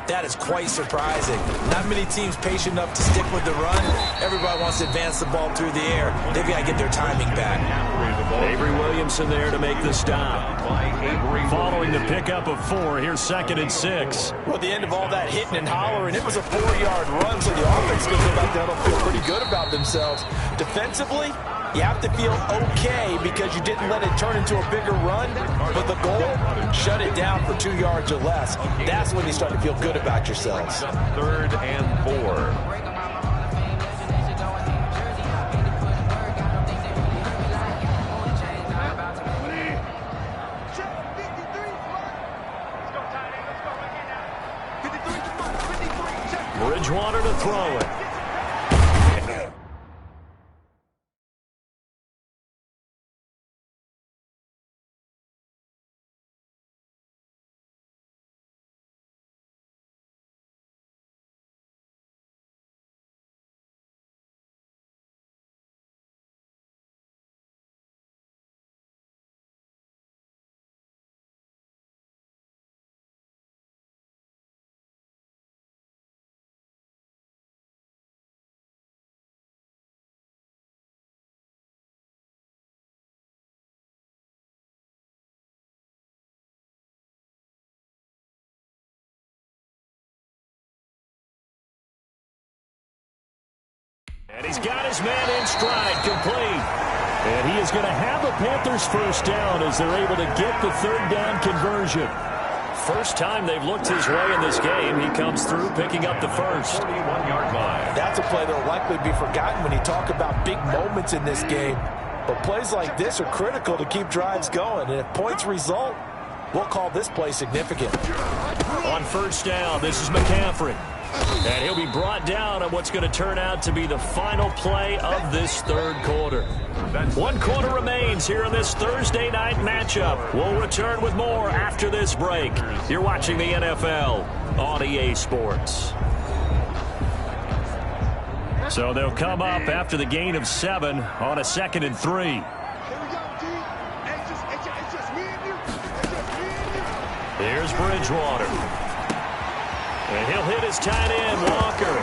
that is quite surprising. Not many teams patient enough to stick with the run. Everybody wants to advance the ball through the air. They've got to get their timing back. Avery Williamson there to make the stop. Following the pickup of 4, here's second and 6. Well, at the end of all that hitting and hollering, it was a 4-yard run, so the offense can go back down and feel pretty good about themselves. Defensively, you have to feel okay because you didn't let it turn into a bigger run, but the goal, shut it down for 2 yards or less. That's when you start to feel good about yourselves. 3rd and 4. Bridgewater to throw it. And he's got his man in stride, complete. And he is going to have the Panthers first down as they're able to get the 3rd down conversion. First time they've looked his way in this game. He comes through picking up the first. 41-yard line. That's a play that will likely be forgotten when you talk about big moments in this game. But plays like this are critical to keep drives going. And if points result, we'll call this play significant. On first down, this is McCaffrey. And he'll be brought down on what's going to turn out to be the final play of this 3rd quarter. 1 quarter remains here in this Thursday night matchup. We'll return with more after this break. You're watching the NFL on EA Sports. So they'll come up after the gain of 7 on a 2nd and 3. Here we go, G. It's just me and you. It's just me and you. Here's Bridgewater. And he'll hit his tight end, Walker.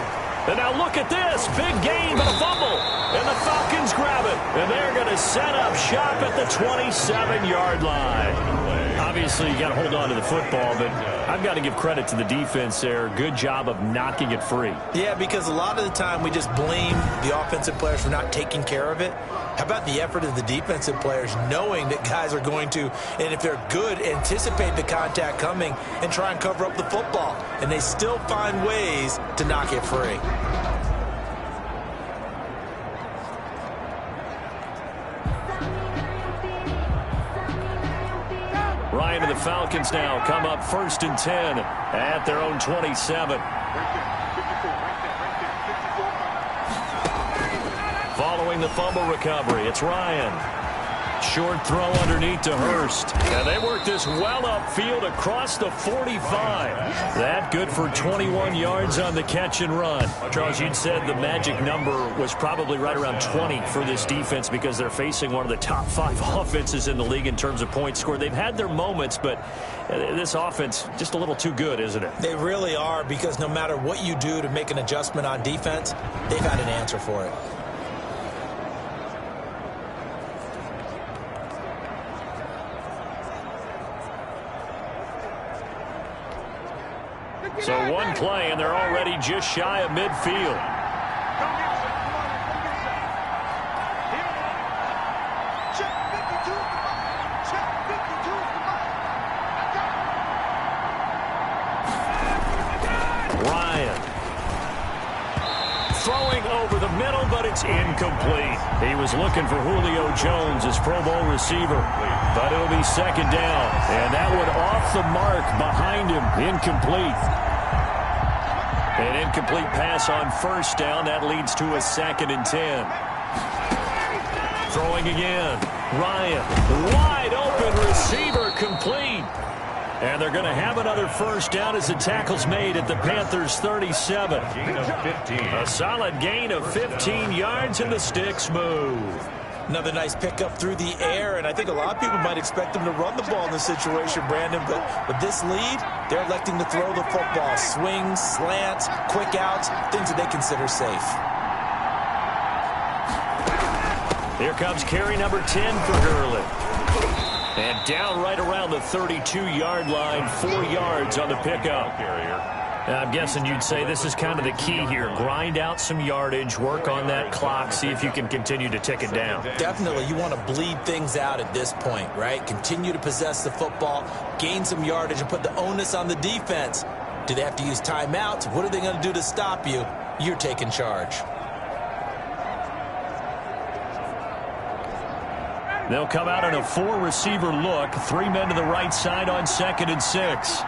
And now look at this. Big gain, but a fumble. And the Falcons grab it. And they're going to set up shop at the 27-yard line. Obviously, you got to hold on to the football, but I've got to give credit to the defense there. Good job of knocking it free. Yeah, because a lot of the time we just blame the offensive players for not taking care of it. How about the effort of the defensive players knowing that guys are going to, and if they're good, anticipate the contact coming and try and cover up the football. And they still find ways to knock it free. Ryan and the Falcons now come up 1st and 10 at their own 27. Following the fumble recovery, it's Ryan. Short throw underneath to Hurst. And they work this well upfield across the 45. That good for 21 yards on the catch and run. Charles, you'd said the magic number was probably right around 20 for this defense because they're facing one of the top 5 offenses in the league in terms of points scored. They've had their moments, but this offense just a little too good, isn't it? They really are, because no matter what you do to make an adjustment on defense, they've had an answer for it. So one play, and they're already just shy of midfield. Ryan. Throwing over the middle, but it's incomplete. He was looking for Julio Jones, his Pro Bowl receiver. But it'll be 2nd down. And that one off the mark behind him. Incomplete. An incomplete pass on 1st down. That leads to a 2nd and 10. Throwing again. Ryan. Wide open receiver, complete. And they're going to have another 1st down as the tackle's made at the Panthers' 37. Gain of 15. A solid gain of 15 yards, and the sticks move. Another nice pickup through the air, and I think a lot of people might expect them to run the ball in this situation, Brandon, but with this lead, they're electing to throw the football. Swings, slants, quick outs, things that they consider safe. Here comes carry number 10 for Gurley. And down right around the 32-yard line, 4 yards on the pickup. I'm guessing you'd say this is kind of the key here. Grind out some yardage, work on that clock, see if you can continue to tick it down. Definitely. You want to bleed things out at this point, right? Continue to possess the football, gain some yardage, and put the onus on the defense. Do they have to use timeouts? What are they going to do to stop you? You're taking charge. They'll come out in a 4-receiver look. 3 men to the right side on 2nd and 6.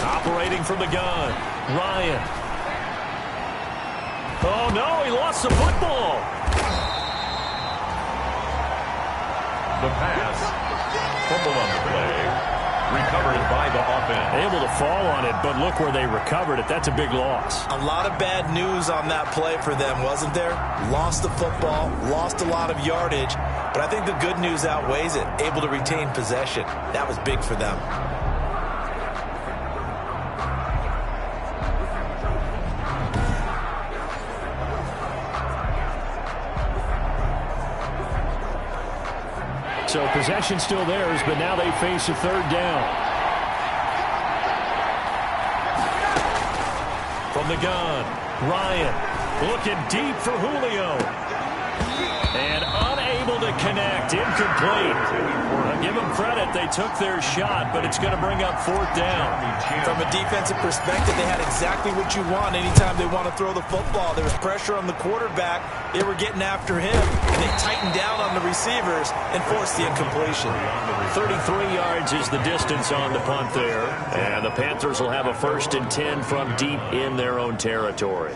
Operating from the gun, Ryan. Oh, no, he lost the football. The pass. Fumble on the play. Recovered by the offense. Able to fall on it, but look where they recovered it. That's a big loss. A lot of bad news on that play for them, wasn't there? Lost the football, lost a lot of yardage, but I think the good news outweighs it. Able to retain possession. That was big for them. So possession still theirs, but now they face a 3rd down. From the gun, Ryan looking deep for Julio. And unable to connect, incomplete. I'll give them credit, they took their shot, but it's going to bring up 4th down. From a defensive perspective, they had exactly what you want anytime they want to throw the football. There was pressure on the quarterback. They were getting after him, and they tightened down on the receivers and forced the incompletion. 33 yards is the distance on the punt there. And the Panthers will have a 1st and 10 from deep in their own territory.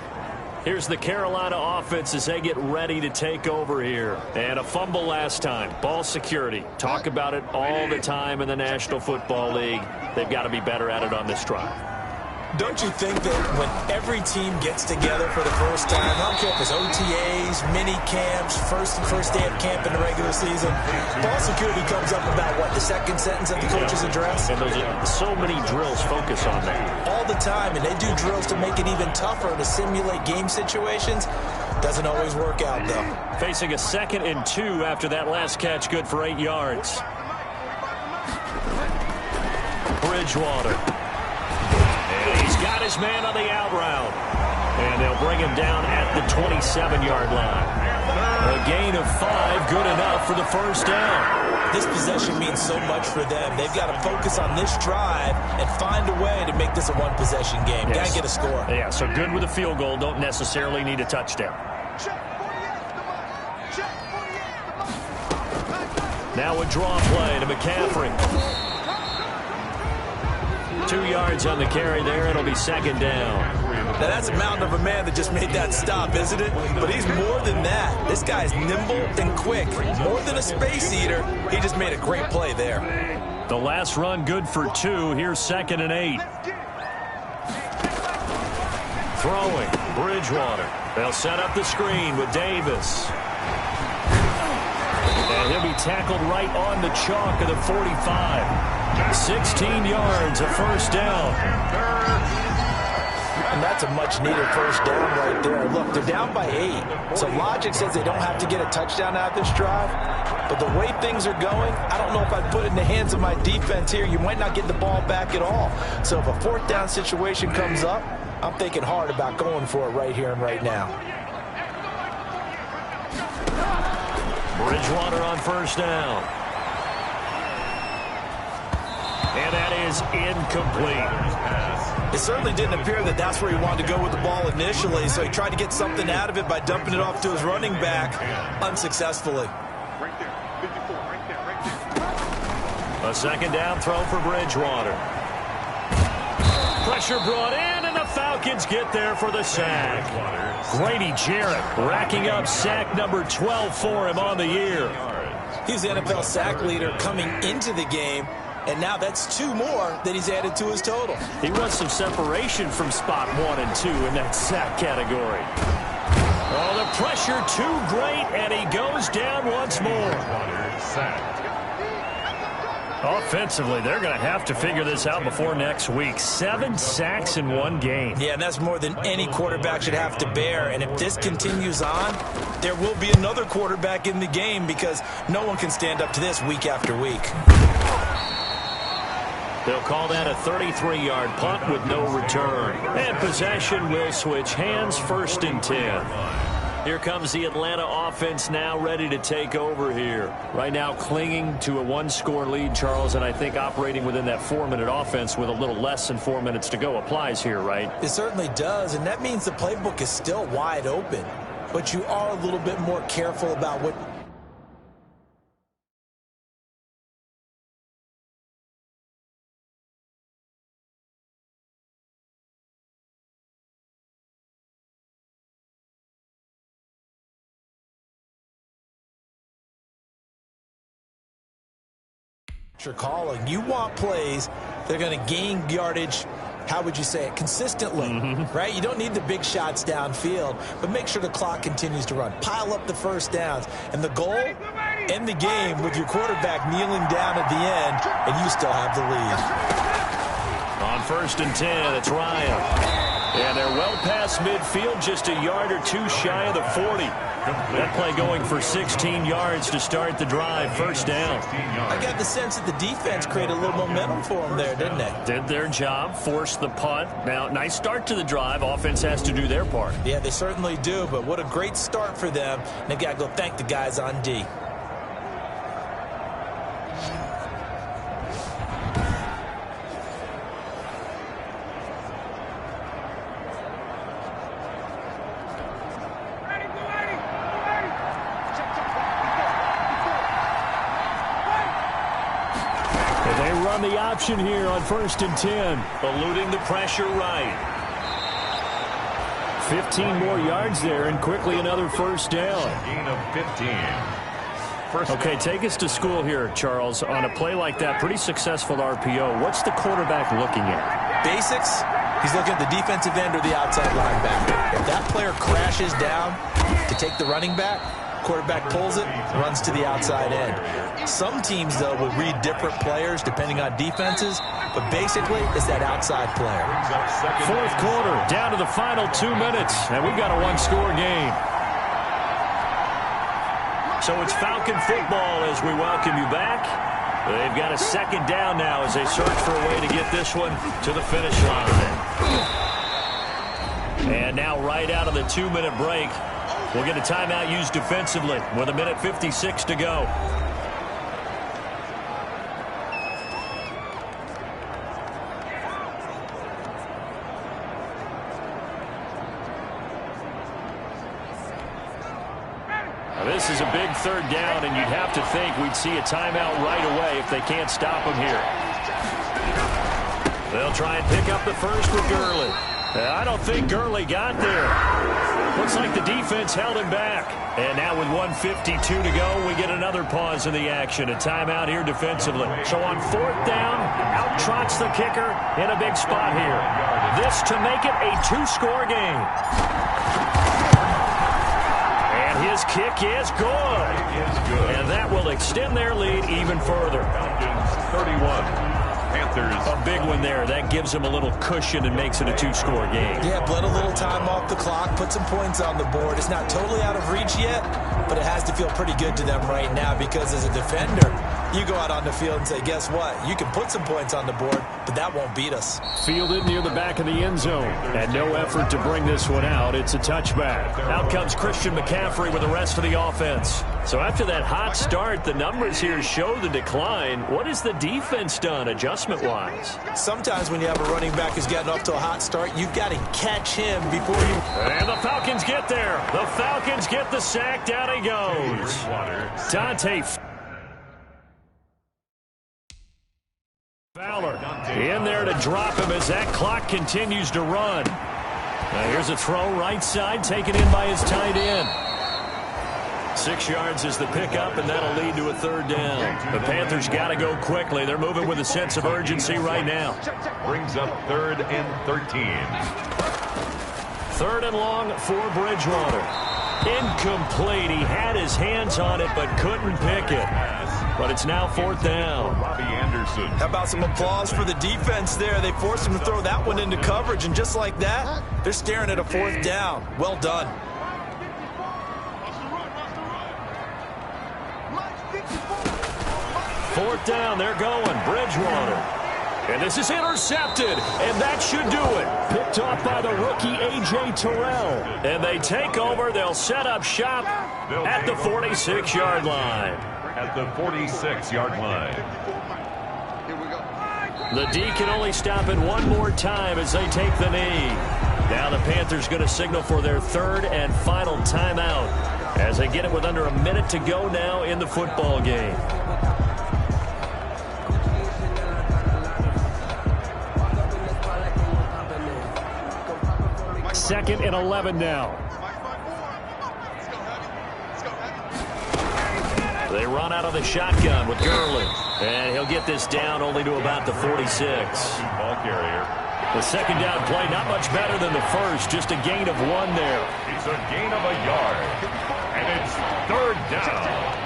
Here's the Carolina offense as they get ready to take over here. And a fumble last time. Ball security. Talk about it all the time in the National Football League. They've got to be better at it on this drive. don't you think that when every team gets together for the first time, I don't care if it's OTAs, mini camps, first day of camp in the regular season, ball security comes up about, what, the second sentence of the coach's address? And those are so many drills focus on that. All the time, and they do drills to make it even tougher to simulate game situations. Doesn't always work out, though. Facing a 2nd and 2 after that last catch, good for 8 yards. Bridgewater. And he's got his man on the out route. And they'll bring him down at the 27-yard line. A gain of 5, good enough for the first down. This possession means so much for them. They've got to focus on this drive and find a way to make this a one-possession game. Yes. Got to get a score. Yeah, so good with a field goal. Don't necessarily need a touchdown. Now a draw play to McCaffrey. 2 yards on the carry there. It'll be 2nd down. Now, that's a mountain of a man that just made that stop, isn't it? But he's more than that. This guy's nimble and quick. More than a space eater. He just made a great play there. The last run good for 2. Here's 2nd and 8. Throwing. Bridgewater. They'll set up the screen with Davis. And he'll be tackled right on the chalk of the 45. 16 yards, a first down. And that's a much-needed first down right there. Look, they're down by 8. So logic says they don't have to get a touchdown out of this drive. But the way things are going, I don't know if I'd put it in the hands of my defense here. You might not get the ball back at all. So if a 4th down situation comes up, I'm thinking hard about going for it right here and right now. Bridgewater on first down. And that is incomplete. It certainly didn't appear that that's where he wanted to go with the ball initially, so he tried to get something out of it by dumping it off to his running back unsuccessfully. Right there. 54, right there. A 2nd down throw for Bridgewater. Pressure brought in, and the Falcons get there for the sack. Grady Jarrett racking up sack number 12 for him on the year. He's the NFL sack leader coming into the game, and now that's 2 more that he's added to his total. He wants some separation from spot 1 and 2 in that sack category. Oh, the pressure too great, and he goes down once more. Offensively, they're going to have to figure this out before next week. 7 sacks in 1 game. Yeah, and that's more than any quarterback should have to bear. And if this continues on, there will be another quarterback in the game because no one can stand up to this week after week. They'll call that a 33-yard punt with no return. And possession will switch hands, 1st and 10. Here comes the Atlanta offense now ready to take over here. Right now clinging to a 1-score lead, Charles, and I think operating within that 4-minute offense with a little less than 4 minutes to go applies here, right? It certainly does, and that means the playbook is still wide open. But you are a little bit more careful about what... you're calling. You want plays that are going to gain yardage, how would you say it, consistently, right? You don't need the big shots downfield, but make sure the clock continues to run. Pile up the first downs. And the goal, end the game with your quarterback kneeling down at the end, and you still have the lead. On 1st and 10, it's Ryan. And they're well past midfield, just a yard or 2 shy of the 40. That play going for 16 yards to start the drive, 1st down. I got the sense that the defense created a little momentum for them there, didn't they? Did their job, forced the punt. Now, nice start to the drive. Offense has to do their part. Yeah, they certainly do, but what a great start for them. And they've got to go thank the guys on D. The option here on 1st and 10, eluding the pressure right. 15 more yards there, and quickly another 1st down. Gain of 15. Okay, take us to school here, Charles. On a play like that, pretty successful RPO. What's the quarterback looking at? Basics, He's looking at the defensive end or the outside linebacker. If that player crashes down to take the running back, quarterback pulls it, runs to the outside end. Some teams, though, will read different players depending on defenses, but basically it's that outside player. Fourth quarter, down to the final 2 minutes, and we've got a one-score game. So it's Falcon football as we welcome you back. They've got a second down now as they search for a way to get this one to the finish line. And now right out of the 2-minute break, we'll get a timeout used defensively with 1:56 to go. This is a big third down, and you'd have to think we'd see a timeout right away if they can't stop them here. They'll try and pick up the first with Gurley. I don't think Gurley got there. Looks like the defense held him back. And now with 1:52 to go, we get another pause in the action. A timeout here defensively. So on fourth down, out trots the kicker in a big spot here. This to make it a two-score game. His kick is good. And that will extend their lead even further. Falcons 31. Panthers. A big one there. That gives them a little cushion and makes it a two-score game. Yeah, bled a little time off the clock, put some points on the board. It's not totally out of reach yet, but it has to feel pretty good to them right now because as a defender, you go out on the field and say, guess what? You can put some points on the board, but that won't beat us. Fielded near the back of the end zone. And no effort to bring this one out. It's a touchback. Out comes Christian McCaffrey with the rest of the offense. So after that hot start, the numbers here show the decline. What has the defense done adjustment-wise? Sometimes when you have a running back who's gotten off to a hot start, you've got to catch him before you... And the Falcons get there. The Falcons get the sack. Down he goes. Dante Fowler in there to drop him as that clock continues to run. Now here's a throw right side taken in by his tight end. 6 yards is the pickup, and that'll lead to a third down. The Panthers got to go quickly. They're moving with a sense of urgency right now. Brings up 3rd and 13. 3rd and long for Bridgewater. Incomplete. He had his hands on it but couldn't pick it. But it's now 4th down. Robbie Anderson. How about some applause for the defense there? They forced him to throw that one into coverage, and just like that, they're staring at a 4th down. Well done. Fourth down, they're going. Bridgewater. And this is intercepted, and that should do it. Picked off by the rookie A.J. Terrell. And they take over. They'll set up shop at the 46-yard line. At the 46-yard line. The D can only stop it one more time as they take the knee. Now the Panthers going to signal for their 3rd and final timeout as they get it with under a minute to go now in the football game. 2nd and 11 now. They run out of the shotgun with Gurley. And he'll get this down only to about the 46. Ball carrier. The second down play, not much better than the first. Just a gain of 1 there. It's a gain of a yard. And it's 3rd down.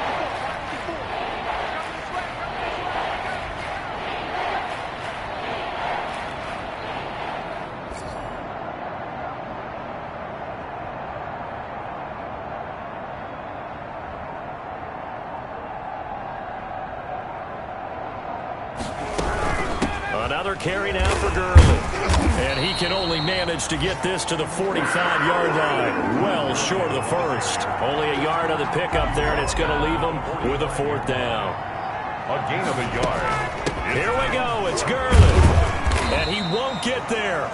Another carry now for Gurley. And he can only manage to get this to the 45-yard line. Well short of the first. Only a yard on the pickup there, and it's going to leave him with a 4th down. A gain of a yard. Here we go. It's Gurley. And he won't get there.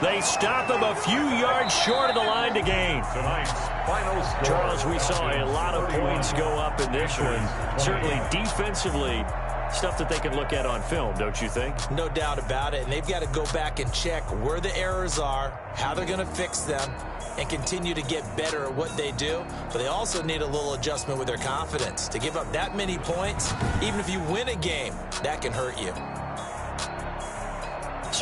They stop him a few yards short of the line to gain. Tonight's final score. Charles, we saw a lot of points go up in this one. Certainly defensively, stuff that they can look at on film, don't you think? No doubt about it. And they've got to go back and check where the errors are, how they're going to fix them, and continue to get better at what they do. But they also need a little adjustment with their confidence. To give up that many points, even if you win a game, that can hurt you.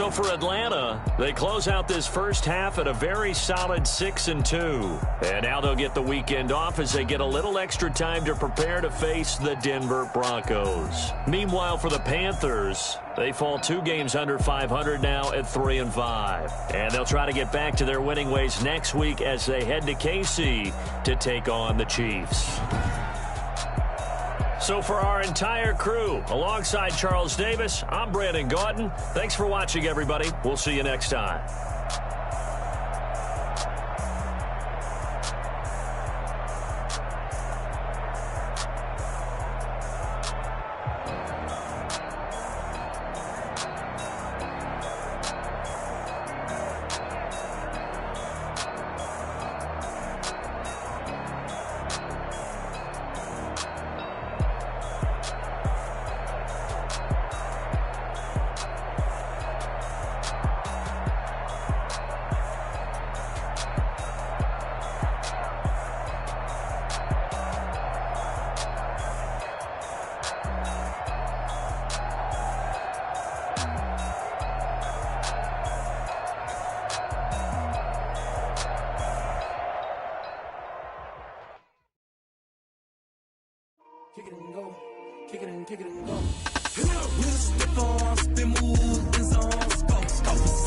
So for Atlanta, they close out this first half at a very solid 6-2. And now they'll get the weekend off as they get a little extra time to prepare to face the Denver Broncos. Meanwhile, for the Panthers, they fall 2 games under 500 now at 3-5. And they'll try to get back to their winning ways next week as they head to KC to take on the Chiefs. So for our entire crew, alongside Charles Davis, I'm Brandon Gaudin. Thanks for watching, everybody. We'll see you next time. Kick it and go. Kick it and go. With a stiff on, spin move, and zones, go.